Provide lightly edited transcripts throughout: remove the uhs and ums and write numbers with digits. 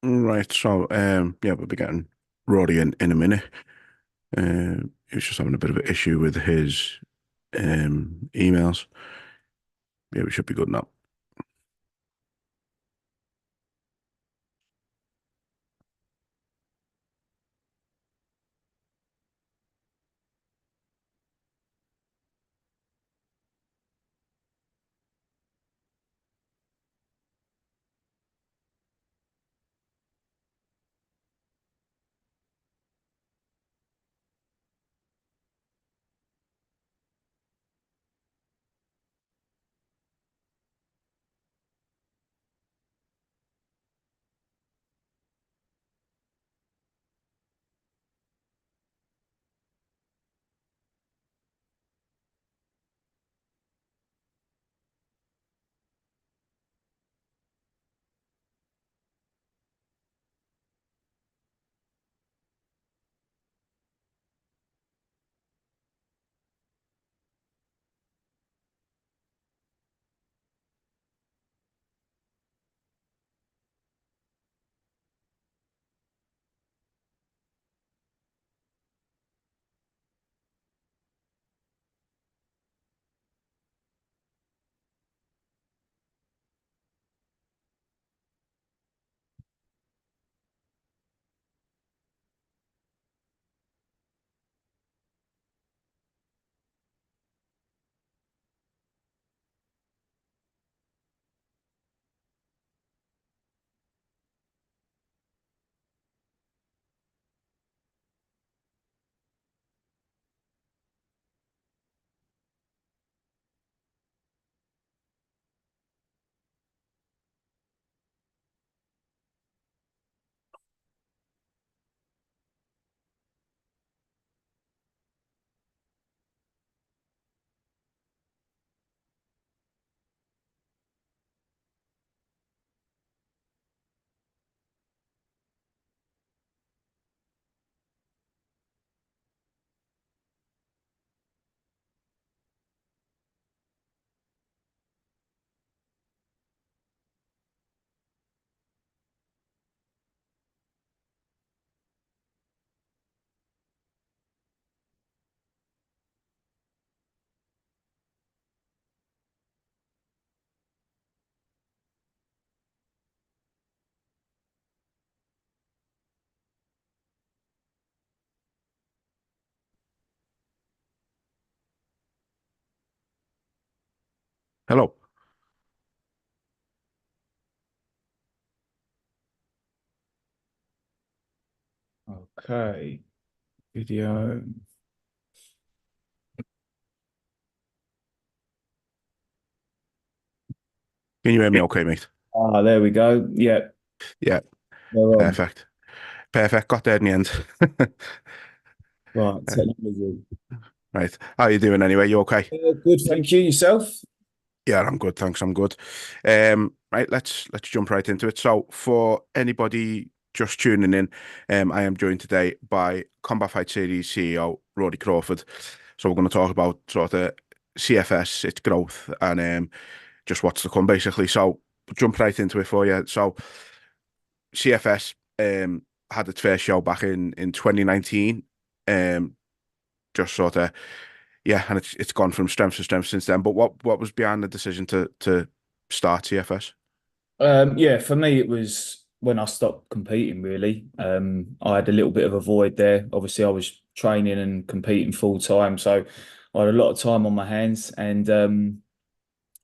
Right, so yeah, we'll be getting Rory in a minute. He's just having a bit of an issue with his emails. Yeah, we should be good now. Hello. Okay, video. Can you hear me okay, mate? Ah, there we go. Yeah, Yeah, they're on. perfect. Perfect. Got there in the end. Right, Uh, technology. Right. How you doing anyway? You okay? Good, thank you. Yourself? Yeah, I'm good, thanks. I'm good. Right, let's jump right into it. So, for anybody just tuning in, I am joined today by Combat Fight Series CEO Rory Crawford. So, we're going to talk about sort of CFS, its growth, and just what's to come, basically. So, jump right into it for you. So, CFS had its first show back in 2019. Um, just sort of yeah, and it's gone from strength to strength since then. But what was behind the decision to start TFS? Yeah, for me, it was when I stopped competing, really. I had a little bit of a void there. Obviously, I was training and competing full time, so I had a lot of time on my hands. And I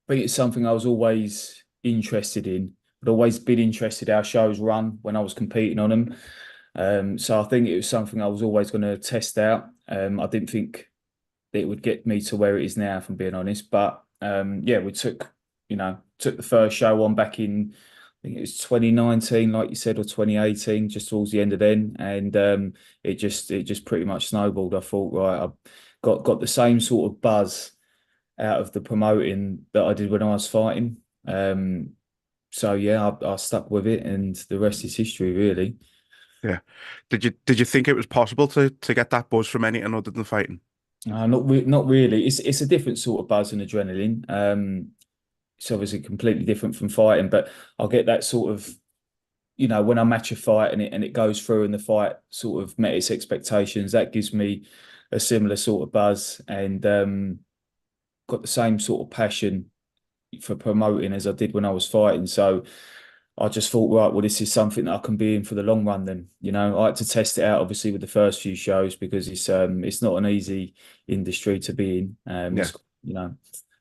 think it's something I was always interested in. I'd always been interested how shows run when I was competing on them. So I think it was something I was always going to test out. I didn't think that it would get me to where it is now, if I'm being honest. But yeah, we took the first show on back in, I think it was 2019, like you said, or 2018, just towards the end of then, and it just pretty much snowballed. I thought, right, I got the same sort of buzz out of the promoting that I did when I was fighting. So yeah, I stuck with it, and the rest is history, really. Yeah. Did you think it was possible to get that buzz from anything other than fighting? Not really. It's a different sort of buzz and adrenaline. It's obviously completely different from fighting, but I'll get that sort of. when I match a fight and it goes through and the fight sort of met its expectations, that gives me a similar sort of buzz and got the same sort of passion for promoting as I did when I was fighting. So I just thought, right, well, this is something that I can be in for the long run. Then, I had to test it out, obviously, with the first few shows because it's not an easy industry to be in. Yeah,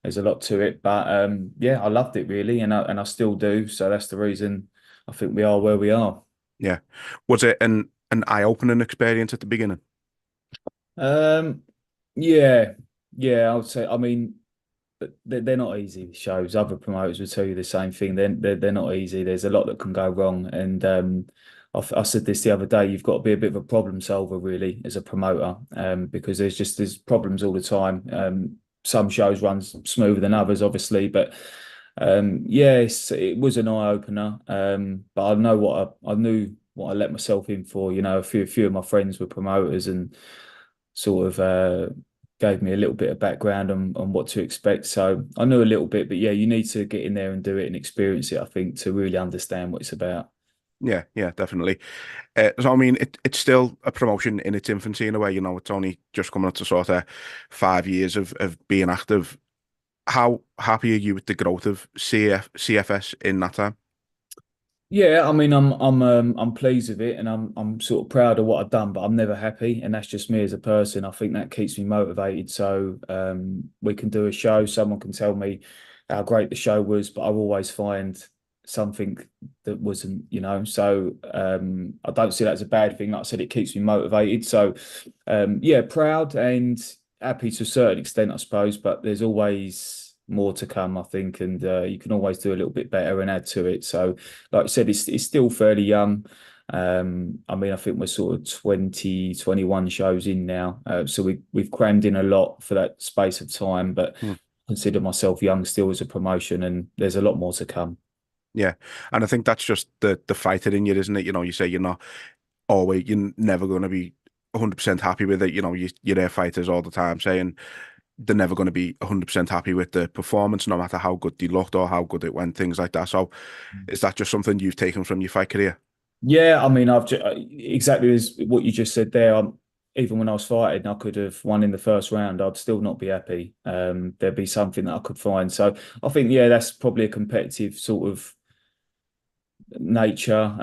There's a lot to it, but yeah, I loved it really, and I still do. So that's the reason I think we are where we are. yeah. Was it an eye-opening experience at the beginning? Um, yeah, yeah, I would say. I mean, they're not easy shows. Other promoters will tell you the same thing. They're not easy. There's a lot that can go wrong. And I said this the other day. You've got to be a bit of a problem solver, really, as a promoter, because there's problems all the time. Some shows run smoother than others, obviously, but yes, it was an eye opener. But I know I knew what I let myself in for. A few of my friends were promoters and sort of gave me a little bit of background on what to expect. So I knew a little bit, but yeah, you need to get in there and do it and experience it, I think, to really understand what it's about. Yeah, yeah, definitely. So I mean, it's still a promotion in its infancy in a way. It's only just coming up to sort of 5 years of being active. How happy are you with the growth of CFS in that time? Yeah, I mean, I'm pleased with it, and I'm sort of proud of what I've done, but I'm never happy, and that's just me as a person. I think that keeps me motivated. So we can do a show, someone can tell me how great the show was, but I'll always find something that wasn't, So I don't see that as a bad thing. Like I said, it keeps me motivated. So yeah, proud and happy to a certain extent, I suppose, but there's always more to come, I think, and you can always do a little bit better and add to it. So, like I said, it's still fairly young. I mean, I think we're sort of 20, 21 shows in now. So we've crammed in a lot for that space of time, but Hmm. consider myself young still as a promotion, and there's a lot more to come. Yeah, and I think that's just the fighter in you, isn't it? You say you're not always, you're never going to be 100% happy with it. You hear fighters all the time saying they're never going to be 100% happy with the performance, no matter how good they looked or how good it went, things like that. So, is that just something you've taken from your fight career? Yeah, I mean, exactly as what you just said there. Even when I was fighting, I could have won in the first round. I'd still not be happy. There'd be something that I could find. So I think, yeah, that's probably a competitive sort of nature.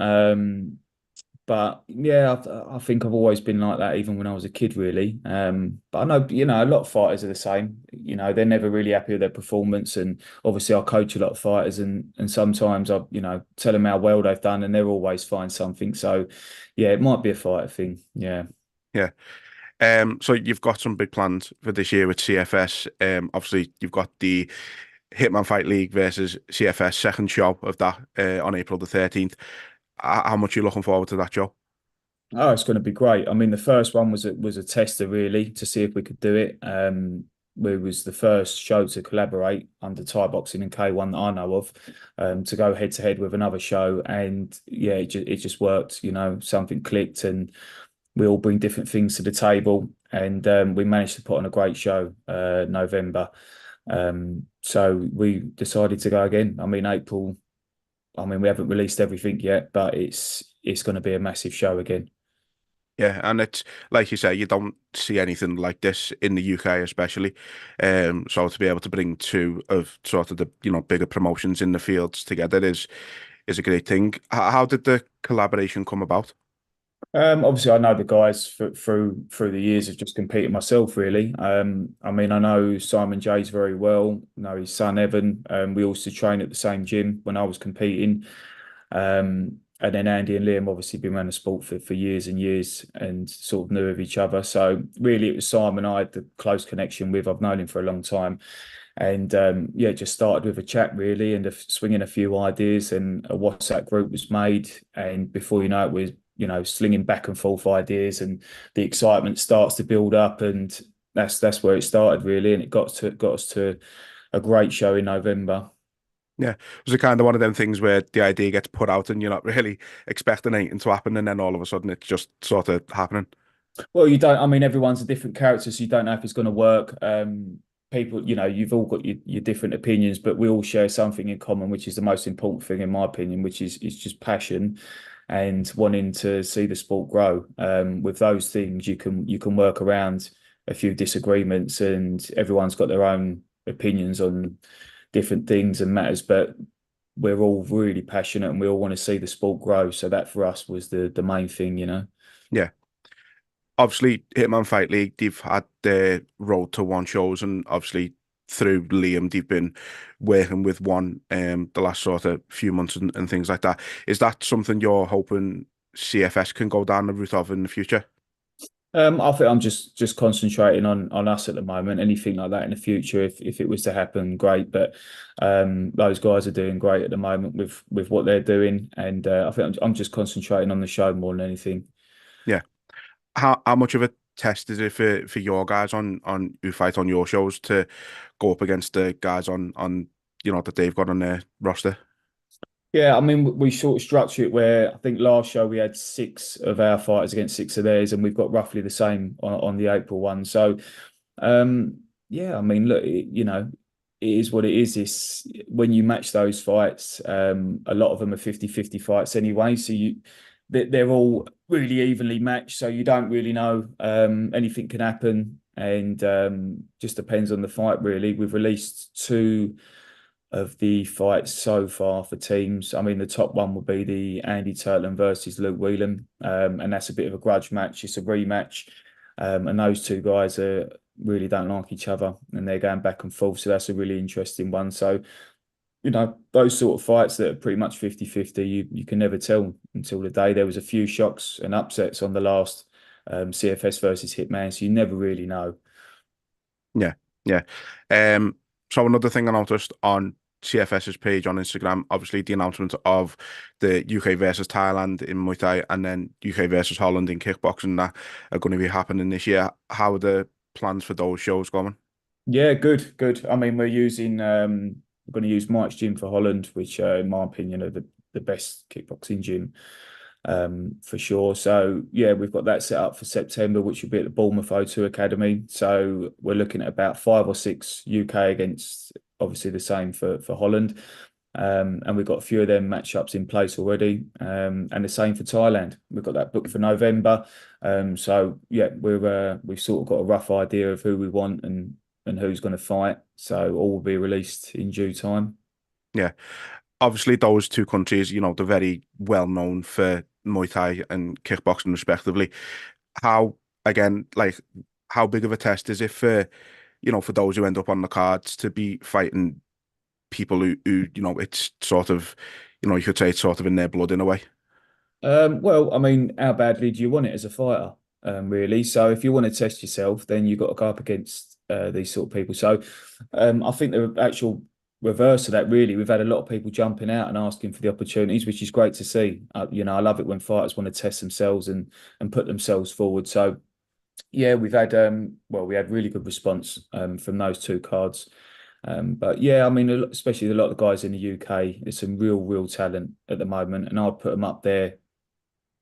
But yeah, I think I've always been like that, even when I was a kid, really. But I know, a lot of fighters are the same. They're never really happy with their performance, and obviously, I coach a lot of fighters, and sometimes I, tell them how well they've done, and they'll always find something. So, yeah, it might be a fighter thing. Yeah. Yeah. So you've got some big plans for this year with CFS. Obviously you've got the Hitman Fight League versus CFS second show of that on April the 13th. How much are you looking forward to that show? Oh, it's going to be great. I mean, the first one was a tester really to see if we could do it. We was the first show to collaborate under Thai boxing and K1 that I know of, to go head to head with another show, and yeah, it just worked. Something clicked, and we all bring different things to the table, and we managed to put on a great show. November, so we decided to go again. I mean, April. I mean, we haven't released everything yet, but it's going to be a massive show again. Yeah, and it's like you say, you don't see anything like this in the UK, especially. So to be able to bring two of sort of the bigger promotions in the fields together is a great thing. How did the collaboration come about? Obviously, I know the guys through the years of just competing myself, really. I mean, I know Simon Jays very well. I know his son Evan. We also train at the same gym when I was competing. And then Andy and Liam obviously been around the sport for years and years and sort of knew of each other. So really, it was Simon I had the close connection with. I've known him for a long time. And yeah, it just started with a chat really and swinging a few ideas, and a WhatsApp group was made. And before you know it, we're slinging back and forth ideas, and the excitement starts to build up, and that's where it started really, and it got us to a great show in November. Yeah, was it kind of one of them things where the idea gets put out and you're not really expecting anything to happen, and then all of a sudden it's just sort of happening? Well, you don't. I mean, everyone's a different character, so you don't know if it's going to work. people, you've all got your different opinions, but we all share something in common, which is the most important thing, in my opinion, which is just passion and wanting to see the sport grow. With those things, you can work around a few disagreements, and everyone's got their own opinions on different things and matters, but we're all really passionate and we all want to see the sport grow. So that for us was the main thing. Yeah. Obviously, Hitman Fight League, they've had their Road to One shows, and obviously through Liam, they've been working with one the last sort of few months and things like that. Is that something you're hoping CFS can go down the route of in the future? I think I'm just concentrating on us at the moment. Anything like that in the future, if it was to happen, great. But those guys are doing great at the moment with what they're doing, and I think I'm just concentrating on the show more than anything. Yeah. How much of a test is it for your guys on who fight on your shows to go up against the guys on that they've got on their roster? Yeah, I mean, we sort of structure it where I think last show we had six of our fighters against six of theirs, and we've got roughly the same on the April one. So, yeah, I mean, look, it is what it is. It's when you match those fights, a lot of them are 50-50 fights anyway. So they're all really evenly matched. So you don't really know. Anything can happen, and just depends on the fight, really. We've released two of the fights so far for teams. I mean, the top one would be the Andy Turtland versus Luke Whelan, and that's a bit of a grudge match. It's a rematch, and those two guys really don't like each other, and they're going back and forth. So that's a really interesting one. So, those sort of fights that are pretty much 50-50, you can never tell until the day. There was a few shocks and upsets on the last CFS versus Hitman, so you never really know. Yeah, yeah. So another thing I noticed on CFS's page on Instagram, obviously the announcement of the UK versus Thailand in Muay Thai and then UK versus Holland in kickboxing that are going to be happening this year. How are the plans for those shows going? Yeah, good, good. I mean, we're going to use Mike's gym for Holland, which, in my opinion, are the best kickboxing gym, for sure. So yeah, we've got that set up for September, which will be at the Bournemouth O2 Academy. So we're looking at about 5 or 6 UK against obviously the same for Holland. And we've got a few of them matchups in place already. And the same for Thailand. We've got that booked for November. So yeah, we've sort of got a rough idea of who we want and who's going to fight. So all will be released in due time. Yeah. Obviously, those two countries, they're very well known for Muay Thai and kickboxing respectively. How, again, like, how big of a test is it for those who end up on the cards to be fighting people who it's sort of, you could say it's sort of in their blood in a way. Well, I mean, how badly do you want it as a fighter, really? So if you want to test yourself, then you've got to go up against these sort of people. So I think the actual reverse of that, really, we've had a lot of people jumping out and asking for the opportunities, which is great to see. I love it when fighters want to test themselves and put themselves forward. So yeah, we had really good response from those two cards. But yeah, I mean, especially a lot of the guys in the UK, there's some real talent at the moment, and I'd put them up there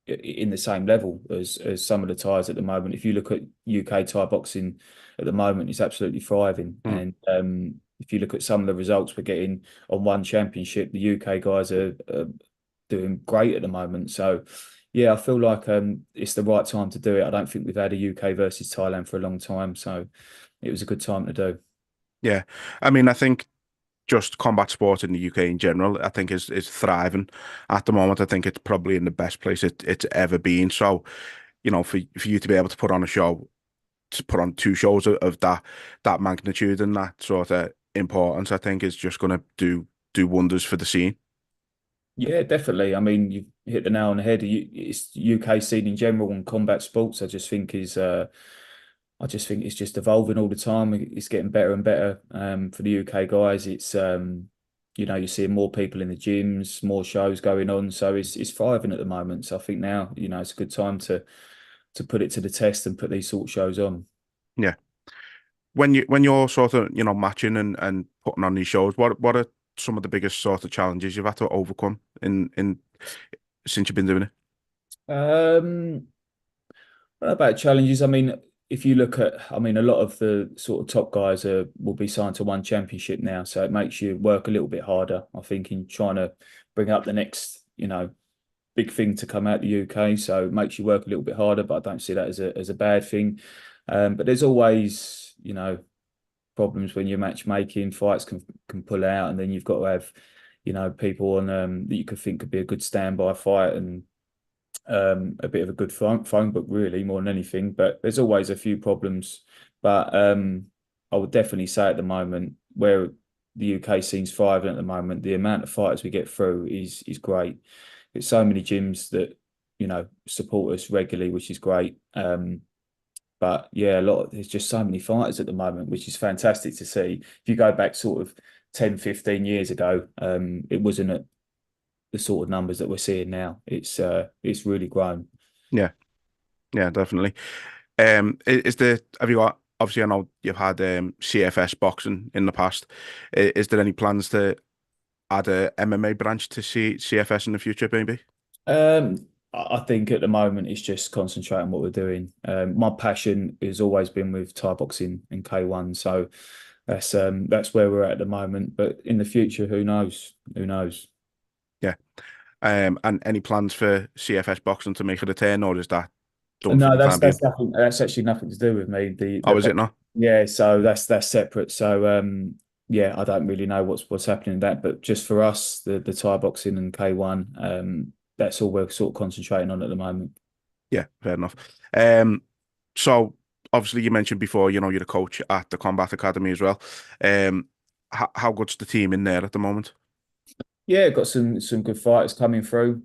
in the same level as some of the ties at the moment. If you look at UK Thai boxing at the moment, it's absolutely thriving. Mm. And if you look at some of the results we're getting on one championship, the UK guys are doing great at the moment. So yeah, I feel like it's the right time to do it. I don't think we've had a UK versus Thailand for a long time, so it was a good time to do. Yeah. I mean, I think just combat sport in the UK in general, I think is thriving at the moment. I think it's probably in the best place it's ever been. So, for you to be able to put on a show, to put on two shows of that magnitude and that sort of importance, I think is just going to do wonders for the scene. Yeah, definitely. I mean, you've hit the nail on the head. It's UK scene in general and combat sports. I just think it's just evolving all the time. It's getting better and better. For the UK guys, you're seeing more people in the gyms, more shows going on. So it's thriving at the moment. So I think now, it's a good time to put it to the test and put these sort of shows on. Yeah. When you're sort of, matching and putting on these shows, what are some of the biggest sort of challenges you've had to overcome in since you've been doing it? Um, what about challenges? I mean, if you look at, I mean, a lot of the sort of top guys will be signed to one championship now, so it makes you work a little bit harder, I think, in trying to bring up the next, big thing to come out the UK. So it makes you work a little bit harder, but I don't see that as a bad thing. But there's always, problems when you're matchmaking. Fights can pull out, and then you've got to have, people on that you could think could be a good standby fight and a bit of a good phone book, really, more than anything. But there's always a few problems. But I would definitely say at the moment, where the UK scene's thriving at the moment, the amount of fighters we get through is great. It's so many gyms that support us regularly, which is great. But yeah, there's just so many fighters at the moment, which is fantastic to see. If you go back sort of 10, 15 years ago, it wasn't at the sort of numbers that we're seeing now. It's really grown. Yeah, yeah, definitely. Have you got, obviously I know you've had CFS boxing in the past. Is there any plans to add a MMA branch to CFS in the future, maybe? I think at the moment it's just concentrating on what we're doing. My passion has always been with Thai boxing and K1, so that's where we're at the moment. But in the future, who knows? Who knows? Yeah. And any plans for CFS boxing to make it a turn, or is that done for No, the that's time being? that's nothing. That's actually nothing to do with me. Oh, is it not? Yeah, so that's separate. So yeah, I don't really know what's happening in that, but just for us, the Thai boxing and K1, that's all we're sort of concentrating on at the moment. Yeah, fair enough. Um, so obviously you mentioned before, you're a coach at the Combat Academy as well. How good's the team in there at the moment? Yeah, got some good fighters coming through.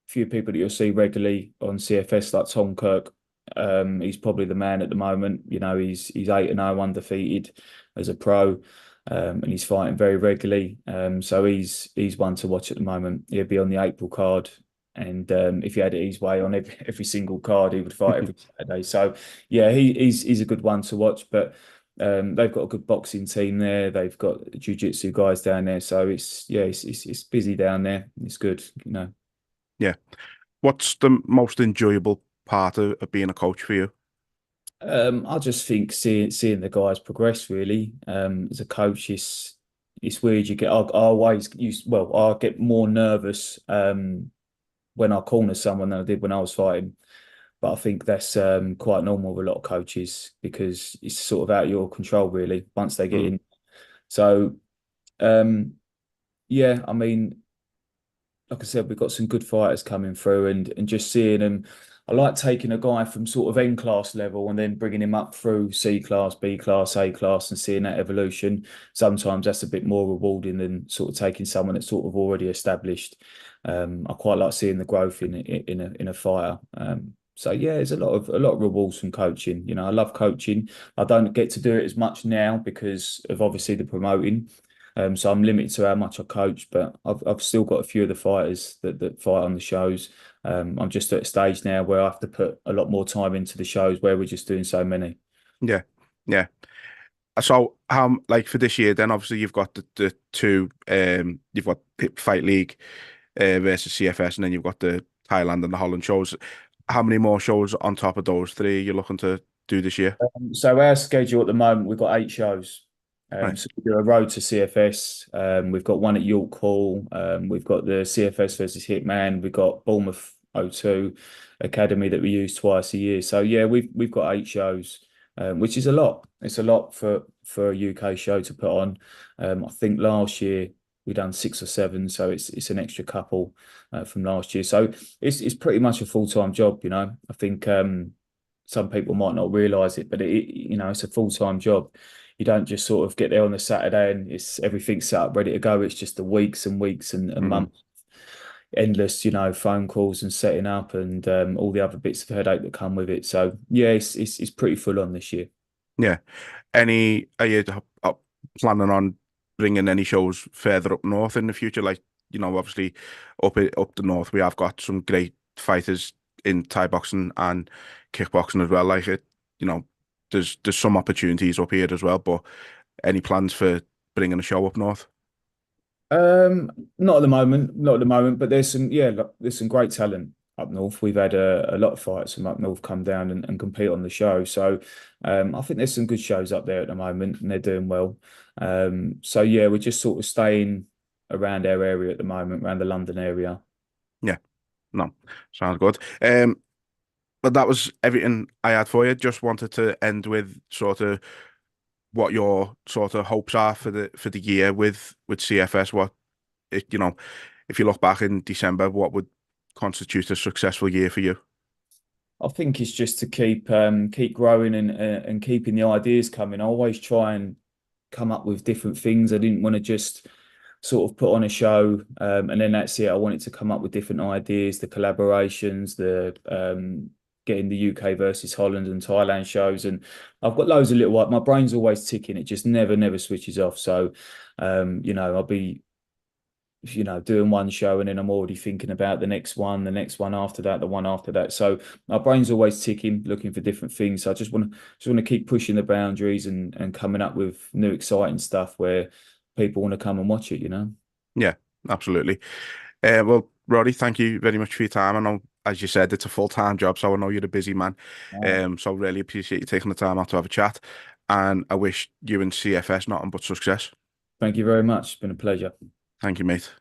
Few people that you'll see regularly on CFS like Tom Kirk. He's probably the man at the moment. He's 8-0 undefeated as a pro, and he's fighting very regularly. So he's one to watch at the moment. He'll be on the April card, and if he had it his way on every single card, he would fight every Saturday. So yeah, he's a good one to watch. But they've got a good boxing team there. They've got jiu-jitsu guys down there. So it's busy down there. It's good. Yeah. What's the most enjoyable part of being a coach for you? I just think seeing the guys progress really. As a coach, it's weird. I always I get more nervous when I corner someone than I did when I was fighting. But I think that's quite normal with a lot of coaches because it's sort of out of your control really once they get Mm, in. So um, yeah, I mean, like I said, we've got some good fighters coming through, and just seeing them. I like taking a guy from sort of N class level and then bringing him up through C class, B class, A class, and seeing that evolution. Sometimes that's a bit more rewarding than sort of taking someone that's sort of already established. I quite like seeing the growth in a fighter. So yeah, there's a lot of rewards from coaching. I love coaching. I don't get to do it as much now because of obviously the promoting. So I'm limited to how much I coach, but I've still got a few of the fighters that fight on the shows. I'm just at a stage now where I have to put a lot more time into the shows where we're just doing so many. yeah. Yeah. So, like for this year, then obviously you've got the two, you've got Fight League versus CFS, and then you've got the Thailand and the Holland shows. How many more shows on top of those three are you looking to do this year? So our schedule at the moment, we've got 8 shows. Right. So we do a road to CFS. We've got one at York Hall. We've got the CFS versus Hitman. We've got Bournemouth O2 Academy that we use twice a year. So yeah, we've got 8 shows, which is a lot. It's a lot for a UK show to put on. I think last year we done 6 or 7, so it's an extra couple from last year. So it's pretty much a full-time job. I think some people might not realise it, but it's a full-time job. You don't just sort of get there on the Saturday and it's everything's set up ready to go. It's just the weeks and weeks and Hmm. months, endless, phone calls and setting up and all the other bits of headache that come with it. So yeah, it's pretty full on this year. Yeah. Are you planning on bringing any shows further up north in the future? Like, obviously up the north, we have got some great fighters in Thai boxing and kickboxing as well. Like you know, there's some opportunities up here as well. But any plans for bringing a show up north? Not at the moment, not at the moment, but there's some, yeah, look, there's some great talent. up north. We've had a lot of fights from up north come down and compete on the show. So I think there's some good shows up there at the moment, and they're doing well. So yeah, we're just sort of staying around our area at the moment, around the London area. Yeah, no, sounds good. But that was everything I had for you. Just wanted to end with sort of what your sort of hopes are for the year with CFS. What you know, if you look back in December, what would constitute a successful year for you? I think it's just to keep growing and keeping the ideas coming. I always try and come up with different things. I didn't want to just sort of put on a show and then that's it. I wanted to come up with different ideas, the collaborations, the getting the UK versus Holland and Thailand shows, and I've got loads of little. My brain's always ticking. It just never switches off. So, I'll be doing one show and then I'm already thinking about the next one after that, the one after that. So my brain's always ticking, looking for different things. So I just want to keep pushing the boundaries and coming up with new exciting stuff where people want to come and watch it. Yeah, absolutely. Well, Roddy, thank you very much for your time. I know, as you said, it's a full-time job, so I know you're a busy man. Oh, So really appreciate you taking the time out to have a chat. And I wish you and CFS nothing but success. thank you very much. It's been a pleasure. Thank you, mate.